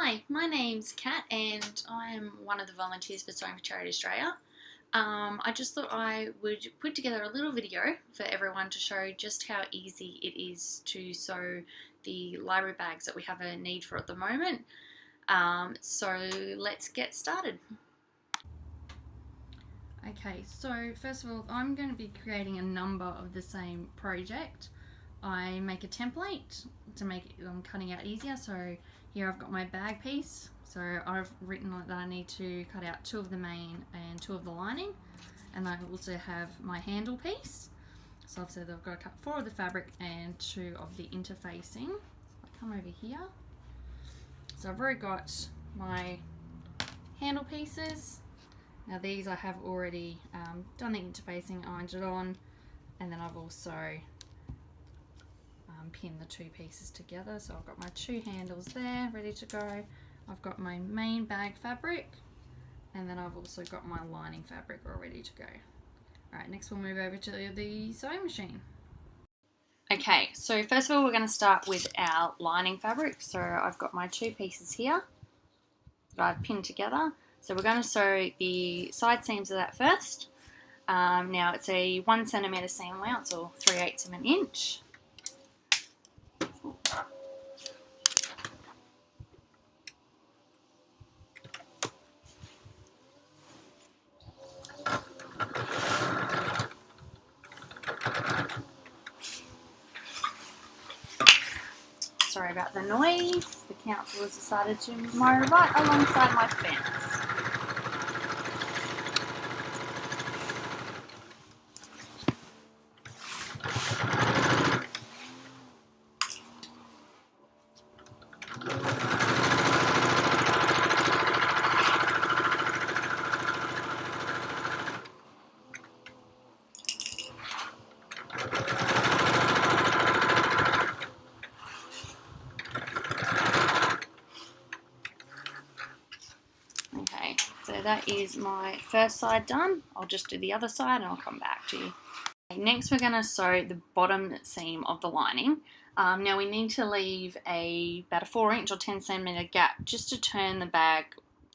Hi, my name's Kat and I'm one of the volunteers for Sewing for Charity Australia. I just thought I would put together a little video for everyone to show just how easy it is to sew the library bags that we have a need for at the moment. So let's get started. Okay, so first of all, I'm going to be creating a number of the same project. I make a template to make cutting out easier. So here I've got my bag piece. So I've written that I need to cut out 2 of the main and 2 of the lining. And I also have my handle piece. So I've said I've got to cut 4 of the fabric and 2 of the interfacing. So I come over here. So I've already got my handle pieces. Now these I have already done the interfacing, ironed it on, and then I've also pinned the 2 pieces together. So I've got my 2 handles there ready to go. I've got my main bag fabric, and then I've also got my lining fabric all ready to go. Alright, next we'll move over to the sewing machine. Okay, so first of all we're going to start with our lining fabric. So I've got my 2 pieces here that I've pinned together. So we're going to sew the side seams of that first. Now it's a 1 centimetre seam allowance, or 3/8 of an inch. Sorry about the noise. The council has decided to mow right alongside my fence. So that is my first side done. I'll just do the other side and I'll come back to you. Okay, next we're going to sew the bottom seam of the lining. Now we need to leave about a 4-inch or 10 centimetre gap just to turn the bag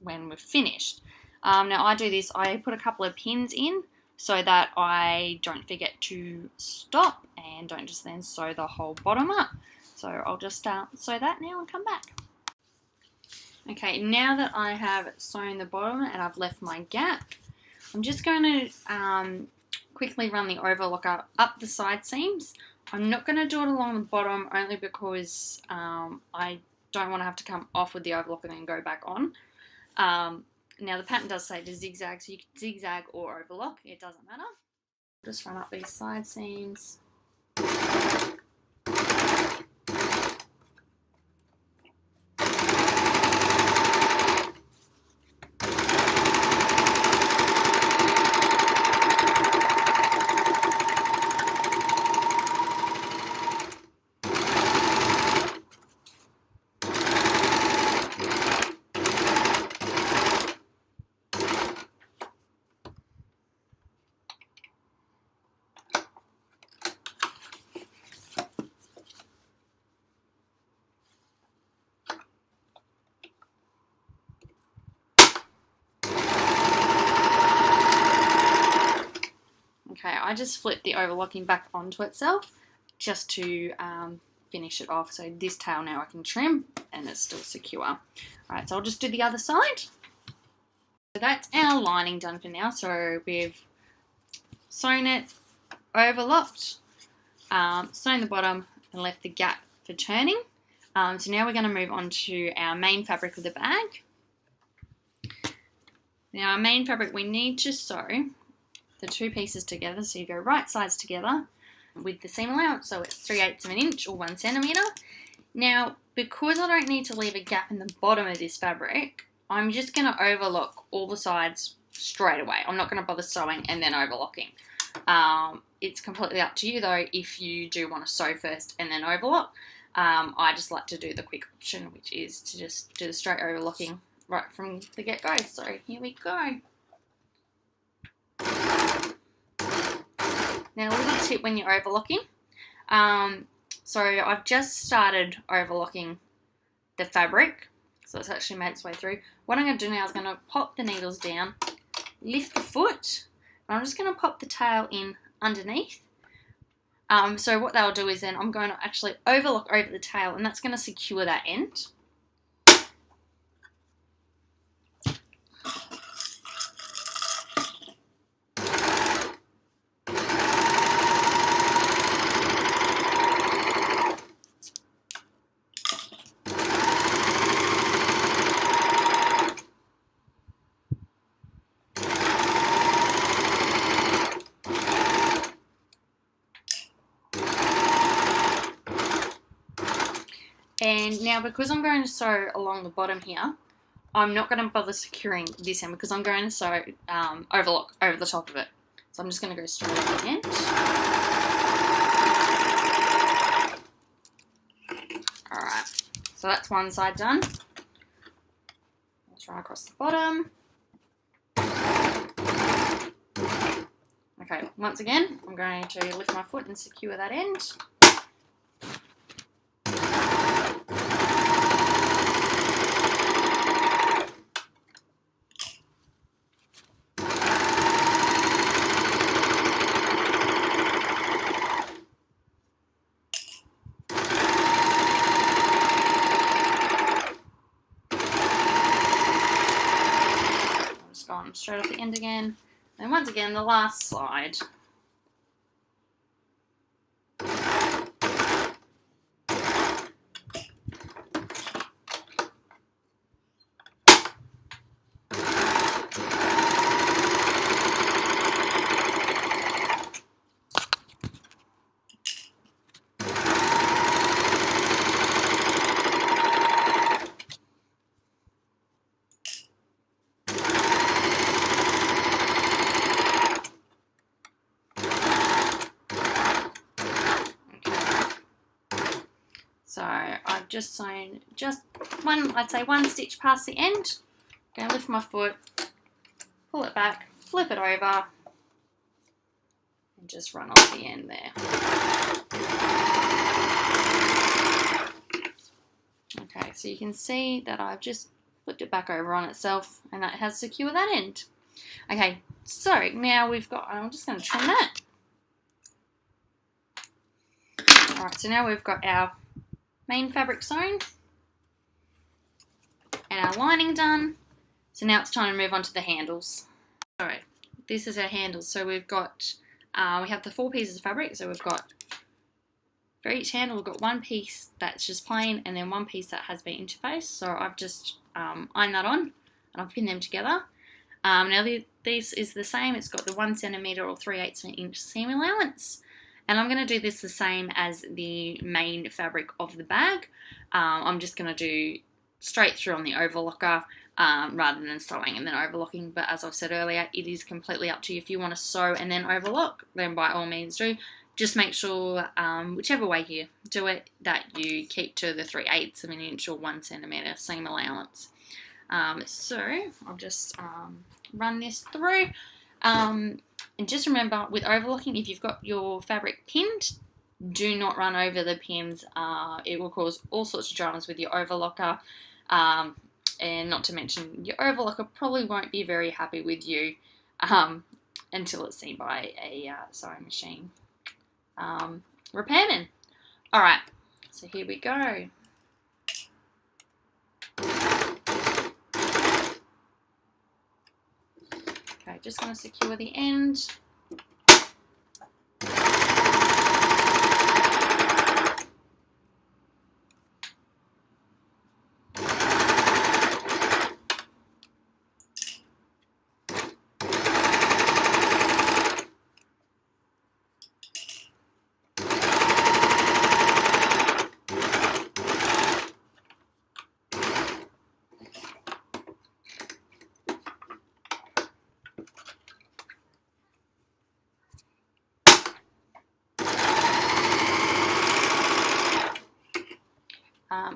when we're finished. Now I do this, I put a couple of pins in so that I don't forget to stop and don't just then sew the whole bottom up. So I'll just sew that now and come back. Okay, now that I have sewn the bottom and I've left my gap, I'm just going to quickly run the overlocker up the side seams. I'm not going to do it along the bottom only because I don't want to have to come off with the overlocker and then go back on. Now the pattern does say to zigzag, so you can zigzag or overlock, it doesn't matter. Just run up these side seams. Okay, I just flipped the overlocking back onto itself just to finish it off. So this tail now I can trim and it's still secure. Alright, so I'll just do the other side. So that's our lining done for now. So we've sewn it, overlocked, sewn the bottom and left the gap for turning. So now we're going to move on to our main fabric of the bag. Now our main fabric, we need to sew the 2 pieces together, so you go right sides together with the seam allowance, so it's 3/8 of an inch or 1 centimetre. Now, because I don't need to leave a gap in the bottom of this fabric, I'm just going to overlock all the sides straight away. I'm not going to bother sewing and then overlocking. It's completely up to you though if you do want to sew first and then overlock. I just like to do the quick option, which is to just do the straight overlocking right from the get-go. So here we go. Now a little tip when you're overlocking. So I've just started overlocking the fabric So it's actually made its way through. What I'm going to do now is going to pop the needles down, lift the foot, and I'm just going to pop the tail in underneath. So what that'll do is then I'm going to actually overlock over the tail, and that's going to secure that end. And now, because I'm going to sew along the bottom here, I'm not going to bother securing this end because I'm going to sew overlock over the top of it. So I'm just going to go straight up the end. Alright, so that's one side done. I'll try across the bottom. Okay, once again, I'm going to lift my foot and secure that end. On straight off the end again, and once again the last slide. So I've just sewn just one, I'd say one stitch past the end. Going to lift my foot, pull it back, flip it over, and just run off the end there. Okay, so you can see that I've just flipped it back over on itself, and that has secured that end. Okay, so now we've got, I'm just going to trim that. Alright, so now we've got our main fabric sewn and our lining done. So now it's time to move on to the handles. Alright, this is our handles. So we've got, we have the 4 pieces of fabric. So we've got, for each handle we've got one piece that's just plain and then one piece that has been interfaced. So I've just ironed that on and I've pinned them together. Now this is the same. It's got the 1 centimetre or 3/8 of an inch seam allowance. And I'm going to do this the same as the main fabric of the bag. I'm just going to do straight through on the overlocker rather than sewing and then overlocking. But as I've said earlier, it is completely up to you. If you want to sew and then overlock, then by all means do. Just make sure, whichever way you do it, that you keep to the 3/8 of an inch or 1 centimetre seam allowance. So I'll just run this through. And just remember, with overlocking, if you've got your fabric pinned, do not run over the pins. It will cause all sorts of dramas with your overlocker. And not to mention, your overlocker probably won't be very happy with you until it's seen by a sewing machine repairman. Alright, so here we go. Okay, just going to secure the end.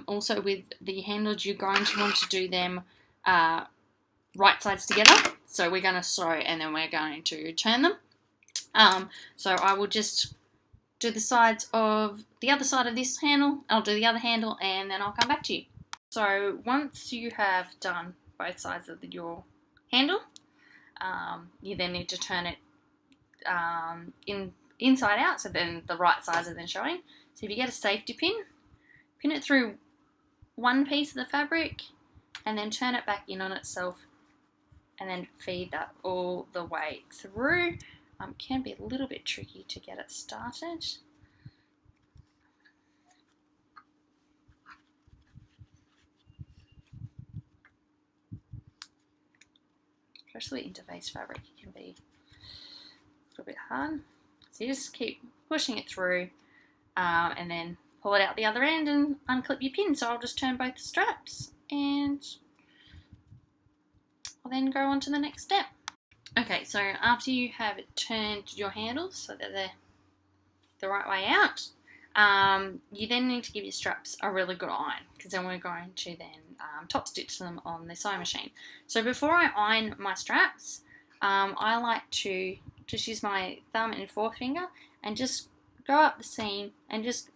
Also with the handles, you're going to want to do them right sides together. So we're going to sew and then we're going to turn them. So I will just do the sides of the other side of this handle. I'll do the other handle and then I'll come back to you. So once you have done both sides of your handle, you then need to turn it inside out, so then the right sides are then showing. So if you get a safety pin, pin it through one piece of the fabric and then turn it back in on itself and then feed that all the way through. Can be a little bit tricky to get it started. Especially interface fabric, it can be a little bit hard. So you just keep pushing it through and then pull it out the other end and unclip your pin. So I'll just turn both straps and I'll then go on to the next step. Okay, so after you have turned your handles so that they're the right way out, you then need to give your straps a really good iron, because then we're going to then top stitch them on the sewing machine. So before I iron my straps, I like to just use my thumb and forefinger and just go up the seam and just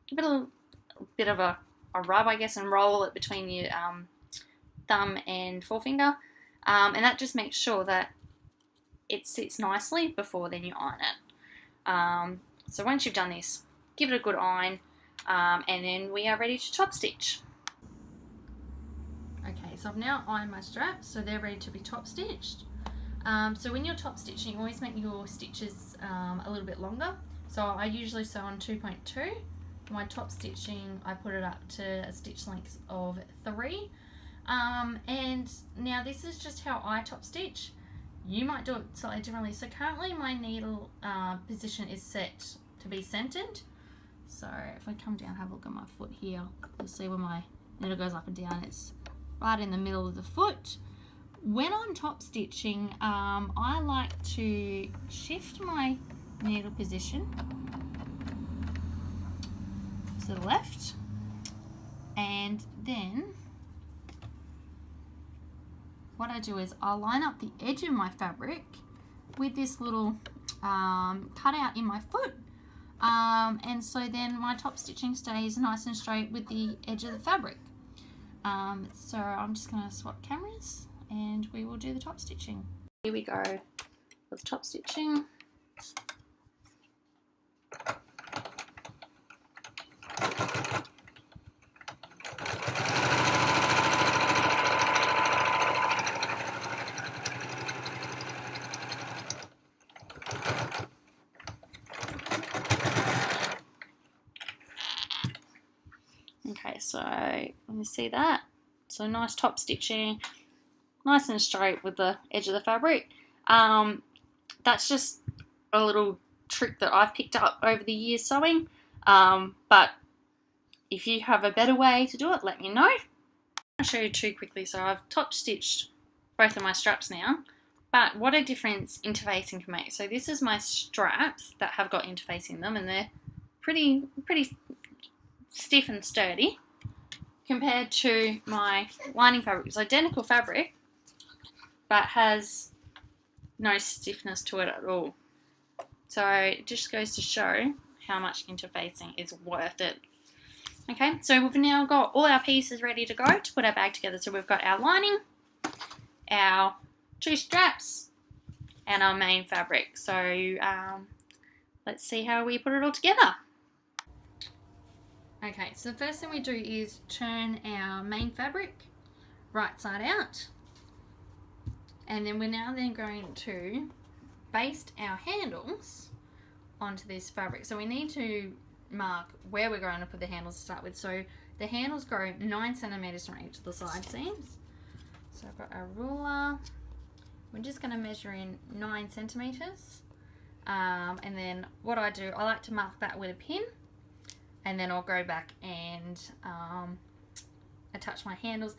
give it a little bit of a rub, I guess, and roll it between your thumb and forefinger, and that just makes sure that it sits nicely before then you iron it. So once you've done this, give it a good iron, and then we are ready to top stitch. Okay, so I've now ironed my straps, so they're ready to be top stitched. So when you're top stitching, you always make your stitches a little bit longer. So I usually sew on 2.2. For my top stitching, I put it up to a stitch length of 3. And now this is just how I top stitch. You might do it slightly differently. So currently my needle position is set to be centered. So if I come down, have a look at my foot here, you'll see where my needle goes up and down. It's right in the middle of the foot. When I'm top stitching, I like to shift my needle position to the left, and then what I do is I'll line up the edge of my fabric with this little cutout in my foot, and so then my top stitching stays nice and straight with the edge of the fabric. So I'm just going to swap cameras and we will do the top stitching. Here we go with top stitching. Okay, so let me see that. So nice top stitching, nice and straight with the edge of the fabric. That's just a little trick that I've picked up over the years sewing. But if you have a better way to do it, let me know. I'll show you two quickly. So I've top stitched both of my straps now, but what a difference interfacing can make. So this is my straps that have got interface in them, and they're pretty stiff and sturdy compared to my lining fabric. It's identical fabric but has no stiffness to it at all. So it just goes to show how much interfacing is worth it. Okay, so we've now got all our pieces ready to go to put our bag together. So we've got our lining, our two straps, and our main fabric. So let's see how we put it all together. Okay, so the first thing we do is turn our main fabric right side out, and then we're now then going to baste our handles onto this fabric. So we need to mark where we're going to put the handles to start with. So the handles go 9 centimeters from each of the side seams. So I've got our ruler. We're just going to measure in 9 centimeters, and then what I do, I like to mark that with a pin. And then I'll go back and attach my handles.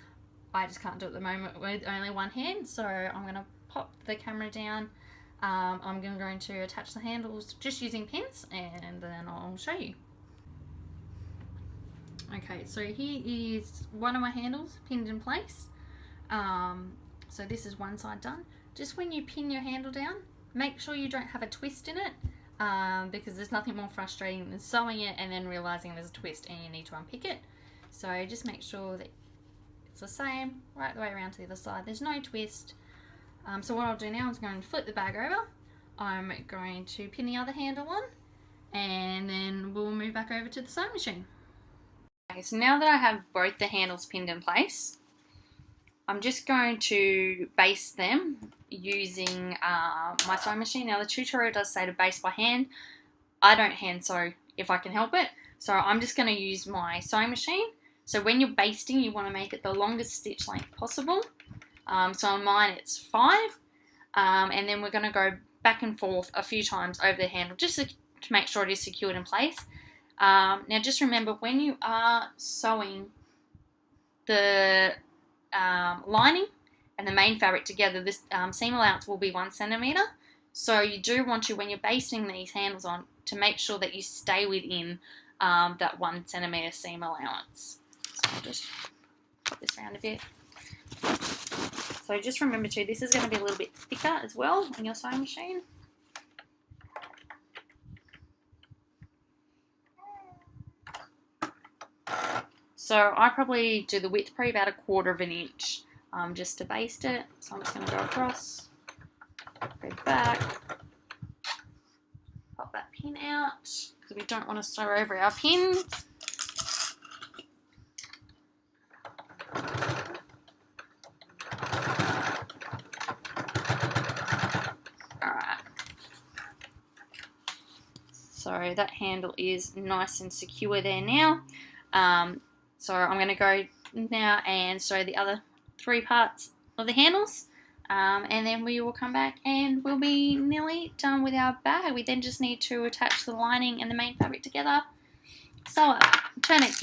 I just can't do it at the moment with only one hand, so I'm going to pop the camera down. I'm going to attach the handles just using pins, and then I'll show you. Okay, so here is one of my handles pinned in place. So this is one side done. Just when you pin your handle down, make sure you don't have a twist in it. Because there's nothing more frustrating than sewing it and then realizing there's a twist and you need to unpick it. So just make sure that it's the same right the way around to the other side. There's no twist. So what I'll do now is I'm going to flip the bag over. I'm going to pin the other handle on, and then we'll move back over to the sewing machine. Okay, so now that I have both the handles pinned in place, I'm just going to base them using my sewing machine. Now the tutorial does say to base by hand. I don't hand sew if I can help it, so I'm just going to use my sewing machine. So when you're basting, you want to make it the longest stitch length possible. So on mine it's 5, and then we're going to go back and forth a few times over the handle just to make sure it is secured in place. Now just remember, when you are sewing the lining and the main fabric together, this seam allowance will be 1 centimetre. So you do want to, when you're basting these handles on, to make sure that you stay within that 1 centimetre seam allowance. So I'll just put this around a bit. So just remember too, this is going to be a little bit thicker as well on your sewing machine. So I probably do the width probably about 1/4 inch just to baste it. So I'm just going to go across, go back, pop that pin out because we don't want to sew over our pins. Alright. So that handle is nice and secure there now. So I'm going to go now and sew the other 3 parts of the handles, and then we will come back and we'll be nearly done with our bag. We then just need to attach the lining and the main fabric together. So turn it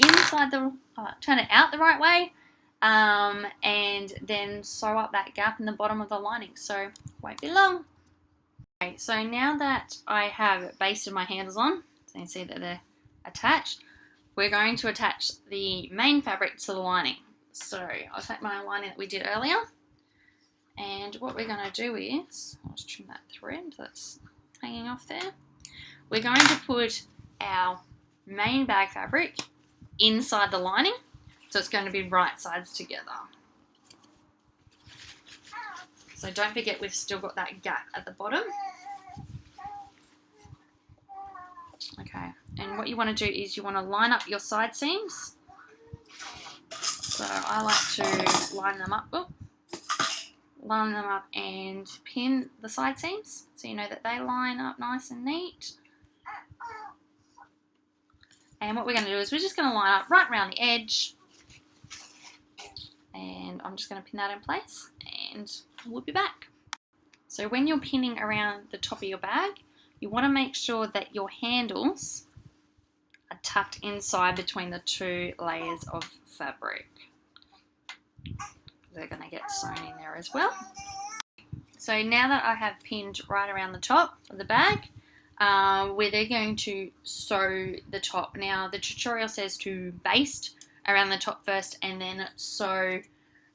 out the right way, and then sew up that gap in the bottom of the lining. So won't be long. Okay, so now that I have basted my handles on, so you can see that they're attached, we're going to attach the main fabric to the lining. So I'll take my lining that we did earlier, and what we're going to do is, I'll just trim that thread that's hanging off there. We're going to put our main bag fabric inside the lining, so it's going to be right sides together. So don't forget, we've still got that gap at the bottom. Okay, and what you want to do is you want to line up your side seams. So I like to line them up and pin the side seams so you know that they line up nice and neat. And what we're going to do is we're just going to line up right around the edge, and I'm just going to pin that in place and we'll be back. So when you're pinning around the top of your bag, you want to make sure that your handles are tucked inside between the 2 layers of fabric. They're going to get sewn in there as well. So now that I have pinned right around the top of the bag, we're then going to sew the top. Now the tutorial says to baste around the top first and then sew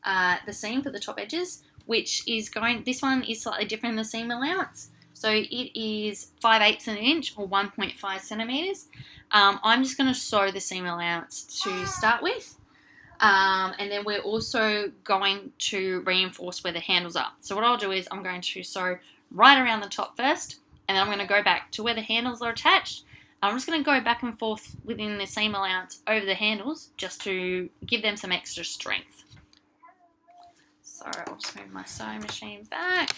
the seam for the top edges, which is this one is slightly different than the seam allowance. So it is 5/8 of an inch or 1.5 centimeters. I'm just going to sew the seam allowance to start with. And then we're also going to reinforce where the handles are. So what I'll do is I'm going to sew right around the top first, and then I'm going to go back to where the handles are attached. I'm just going to go back and forth within the seam allowance over the handles just to give them some extra strength. So I'll just move my sewing machine back.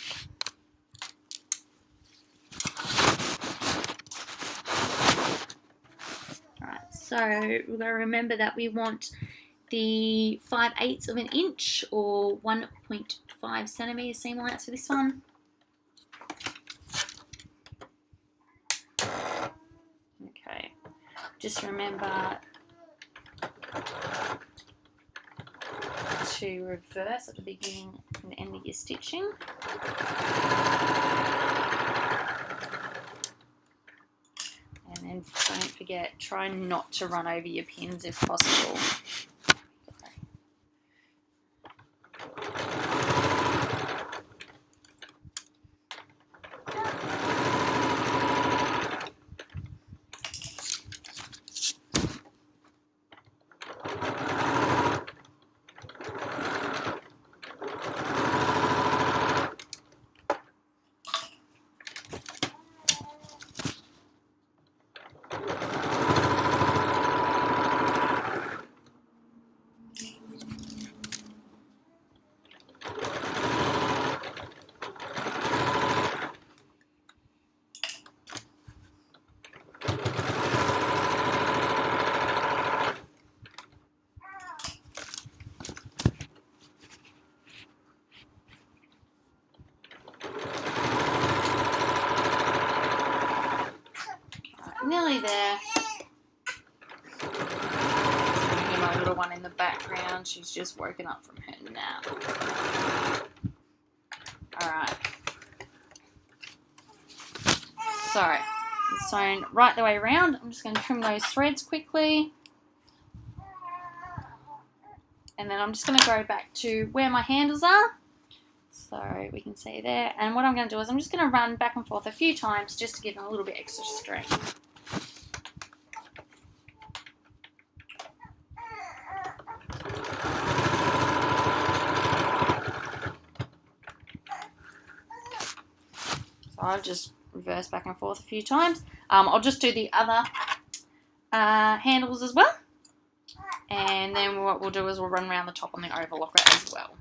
Alright, so we're going to remember that we want the 5/8 of an inch or 1.5 centimeters seam allowance for this one. Okay, just remember to reverse at the beginning and the end of your stitching. And then don't forget, try not to run over your pins if possible. there. Hear my little one in the background. She's just woken up from her nap. Alright. So, it's sewn right the way around. I'm just going to trim those threads quickly. And then I'm just going to go back to where my handles are. So we can see there. And what I'm going to do is I'm just going to run back and forth a few times just to give them a little bit extra strength. So I'll just reverse back and forth a few times. I'll just do the other handles as well. And then what we'll do is we'll run around the top on the overlocker as well.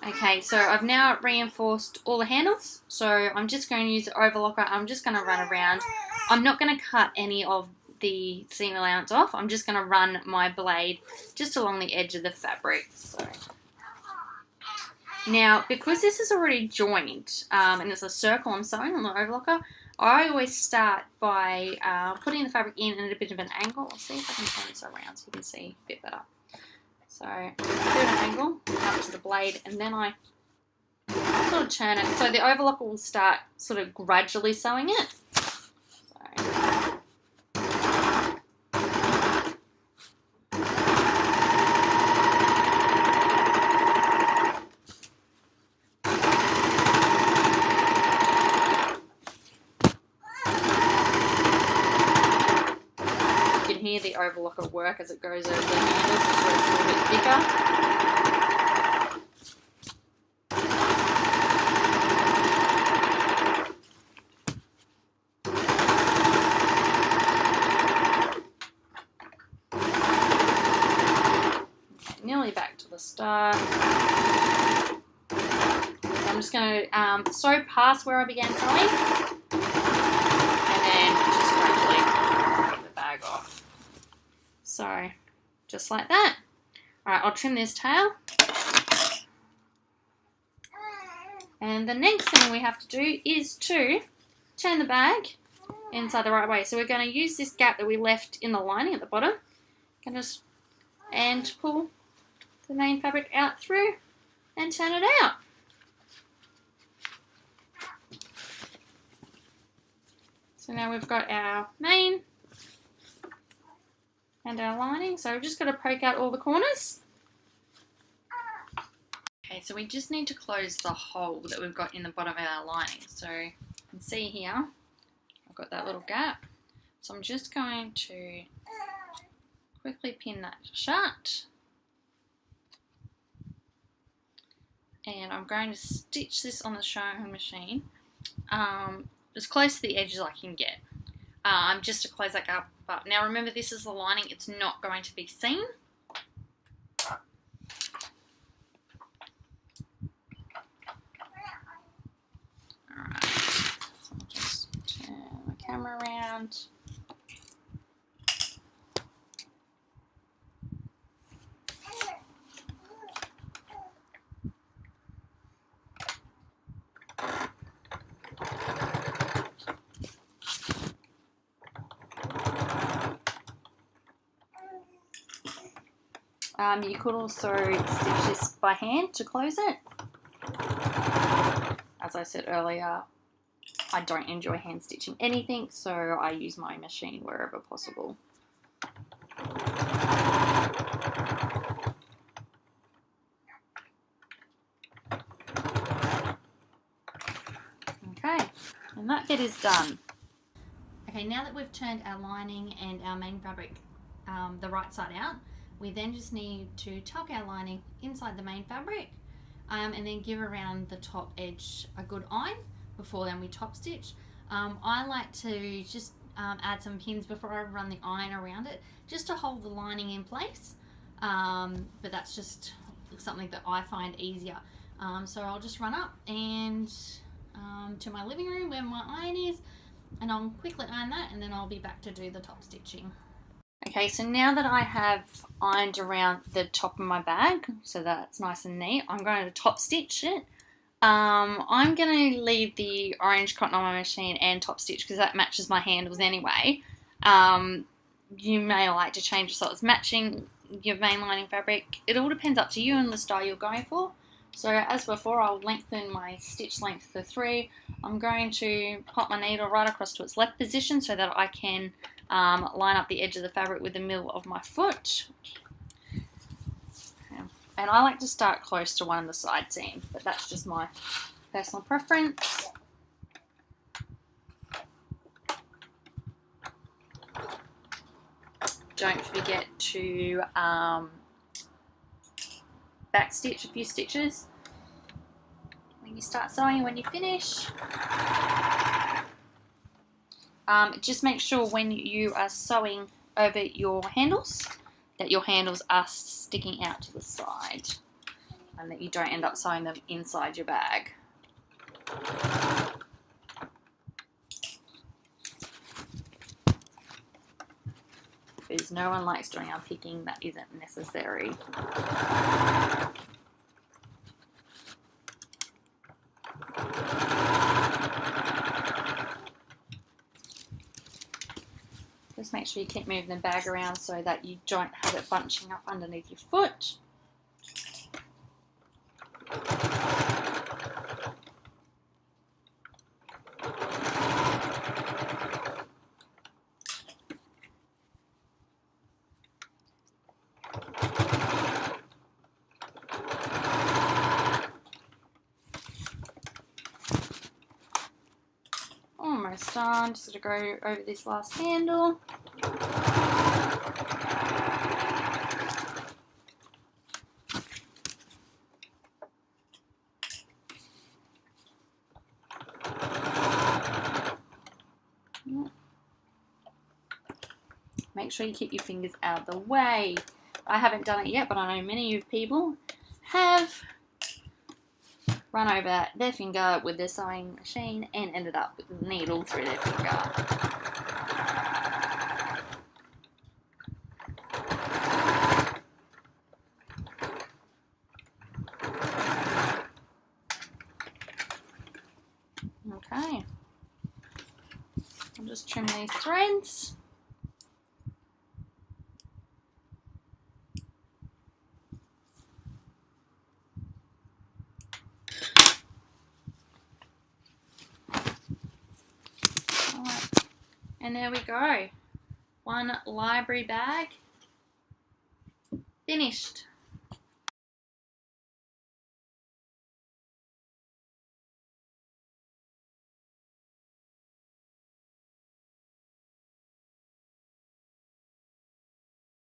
Okay, so I've now reinforced all the handles. So I'm just going to use the overlocker. I'm just going to run around. I'm not going to cut any of the seam allowance off. I'm just going to run my blade just along the edge of the fabric. So now, because this is already joined and it's a circle I'm sewing on the overlocker, I always start by putting the fabric in at a bit of an angle. I'll see if I can turn this around so you can see a bit better. So, a bit of an angle up to the blade, and then I sort of turn it. So the overlocker will start sort of gradually sewing it. Hear the overlocker work as it goes over the handles, so it's a little bit thicker. Okay, nearly back to the start. I'm just going to sew past where I began sewing, and then just gradually take the bag off. So, just like that. Alright, I'll trim this tail. And the next thing we have to do is to turn the bag inside the right way. So we're going to use this gap that we left in the lining at the bottom. And pull the main fabric out through and turn it out. So now we've got our main and our lining, so we've just got to poke out all the corners. Okay, so we just need to close the hole that we've got in the bottom of our lining. So you can see here, I've got that little gap. So I'm just going to quickly pin that shut. And I'm going to stitch this on the sewing machine as close to the edge as I can get. Just to close that gap up. Now remember, this is the lining, it's not going to be seen. Alright, so I'll just turn my camera around. You could also stitch this by hand to close it. As I said earlier, I don't enjoy hand stitching anything, so I use my machine wherever possible. Okay, and that bit is done. Okay, now that we've turned our lining and our main fabric the right side out, we then just need to tuck our lining inside the main fabric and then give around the top edge a good iron before then we top stitch. I like to just add some pins before I run the iron around it just to hold the lining in place, but that's just something that I find easier. So I'll just run up and to my living room where my iron is, and I'll quickly iron that, and then I'll be back to do the top stitching. Okay, so now that I have ironed around the top of my bag, so that's nice and neat, I'm going to top stitch it. I'm going to leave the orange cotton on my machine and top stitch because that matches my handles anyway. You may like to change it so it's matching your main lining fabric. It all depends up to you and the style you're going for. So as before, I'll lengthen my stitch length to 3. I'm going to pop my needle right across to its left position so that I can line up the edge of the fabric with the middle of my foot. And I like to start close to one of the side seams, but that's just my personal preference. Don't forget to back stitch a few stitches when you start sewing and when you finish. Just make sure when you are sewing over your handles that your handles are sticking out to the side and that you don't end up sewing them inside your bag. Because no one likes doing unpicking that isn't necessary. Just make sure you keep moving the bag around so that you don't have it bunching up underneath your foot. Almost done. Just going to go over this last handle. Make sure you keep your fingers out of the way. I haven't done it yet, but I know many of people have run over their finger with their sewing machine and ended up with a needle through their finger. Okay, I'll just trim these threads. And there we go. One library bag finished.